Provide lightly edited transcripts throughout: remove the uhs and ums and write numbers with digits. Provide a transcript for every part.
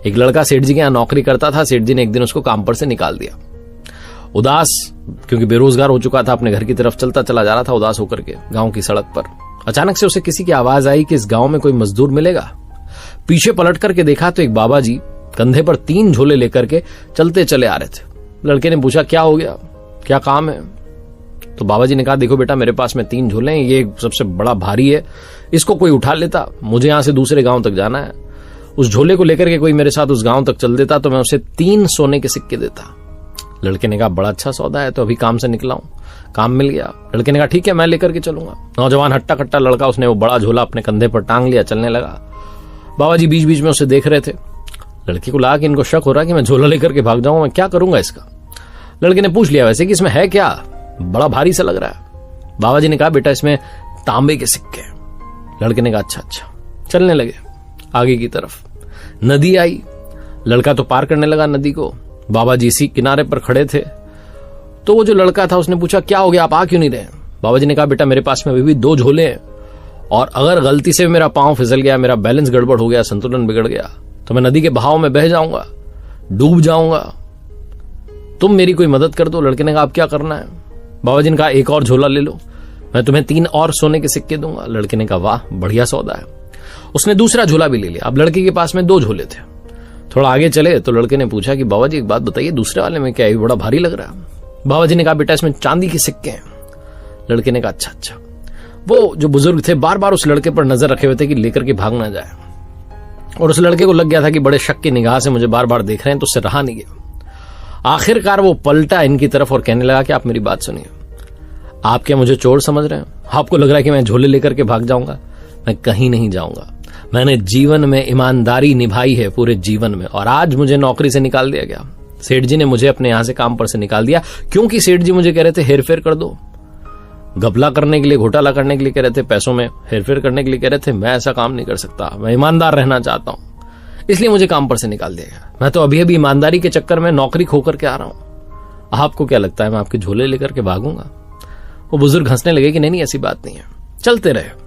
एक लड़का सेठ जी के यहाँ नौकरी करता था। सेठ जी ने एक दिन उसको काम पर से निकाल दिया। उदास, क्योंकि बेरोजगार हो चुका था, अपने घर की तरफ चलता चला जा रहा था उदास होकर के गांव की सड़क पर। अचानक से उसे किसी की आवाज आई कि इस गांव में कोई मजदूर मिलेगा। पीछे पलट करके देखा तो एक बाबा जी कंधे पर 3 झोले लेकर के चलते चले आ रहे थे। लड़के ने पूछा, क्या हो गया, क्या काम है? तो बाबा जी ने कहा, देखो बेटा, मेरे पास में 3 झोले हैं, ये सबसे बड़ा भारी है, इसको कोई उठा लेता, मुझे यहां से दूसरे गांव तक जाना है। उस झोले को लेकर के कोई मेरे साथ उस गांव तक चल देता तो मैं उसे 3 सोने के सिक्के देता। लड़के ने कहा, बड़ा अच्छा सौदा है, तो अभी काम से निकला हूं, काम मिल गया। लड़के ने कहा, ठीक है, मैं लेकर के चलूंगा। नौजवान हट्टा कट्टा लड़का, उसने वो बड़ा झोला अपने कंधे पर टांग लिया, चलने लगा। बाबा जी बीच बीच में उसे देख रहे थे। लड़के को लगा कि इनको शक हो रहा है कि मैं झोला लेकर के भाग जाऊंगा, मैं क्या करूंगा इसका। लड़के ने पूछ लिया वैसे कि इसमें है क्या, बड़ा भारी सा लग रहा है। बाबा जी ने कहा, बेटा, इसमें तांबे के सिक्के। लड़के ने कहा, अच्छा। चलने लगे आगे की तरफ। नदी आई, लड़का तो पार करने लगा नदी को। बाबा जी इसी किनारे पर खड़े थे। तो वो जो लड़का था उसने पूछा, क्या हो गया, आप आ क्यों नहीं रहे? बाबा जी ने कहा, बेटा, मेरे पास में अभी भी 2 झोले हैं, और अगर गलती से मेरा पांव फिसल गया, मेरा बैलेंस गड़बड़ हो गया, संतुलन बिगड़ गया, तो मैं नदी के बहाव में बह जाऊंगा, डूब जाऊंगा, तुम मेरी कोई मदद कर दो। लड़के ने कहा, आप क्या करना है? बाबा जी ने कहा, एक और झोला ले लो, मैं तुम्हें 3 और सोने के सिक्के दूंगा। लड़के ने कहा, वाह, बढ़िया सौदा है। उसने दूसरा झोला भी ले लिया। अब लड़के के पास में 2 झोले थे। थोड़ा आगे चले तो लड़के ने पूछा कि बाबा जी, एक बात बताइए, दूसरे वाले में क्या है, बड़ा भारी लग रहा है? बाबा जी ने कहा, बेटा, इसमें चांदी के सिक्के हैं। लड़के ने कहा, अच्छा। वो जो बुजुर्ग थे बार बार उस लड़के पर नजर रखे हुए थे कि लेकर के भाग ना जाए, और उस लड़के को लग गया था कि बड़े शक की निगाह से मुझे बार बार देख रहे हैं, तो उससे रहा नहीं गया। आखिरकार वो पलटा इनकी तरफ और कहने लगा कि आप मेरी बात सुनिए, आप क्या मुझे चोर समझ रहे हैं? आपको लग रहा है कि मैं झोले लेकर के भाग जाऊंगा? मैं कहीं नहीं जाऊंगा। मैंने जीवन में ईमानदारी निभाई है, पूरे जीवन में, और आज मुझे नौकरी से निकाल दिया गया। सेठ जी ने मुझे अपने यहां से काम पर से निकाल दिया, क्योंकि सेठ जी मुझे कह रहे थे हेरफेर कर दो, घपला करने के लिए, घोटाला करने के लिए कह रहे थे, पैसों में हेरफेर करने के लिए कह रहे थे। मैं ऐसा काम नहीं कर सकता, मैं ईमानदार रहना चाहता हूं, इसलिए मुझे काम पर से निकाल दिया गया। मैं तो अभी अभी ईमानदारी के चक्कर में नौकरी खो करके आ रहा हूं। आपको क्या लगता है मैं आपके झोले लेकर के भागूंगा? वो बुजुर्ग हंसने लगे कि नहीं, ऐसी बात नहीं है। चलते रहे।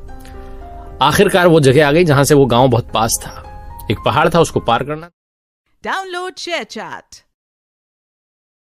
आखिरकार वो जगह आ गई जहां से वो गांव बहुत पास था। एक पहाड़ था, उसको पार करना। Download share chat.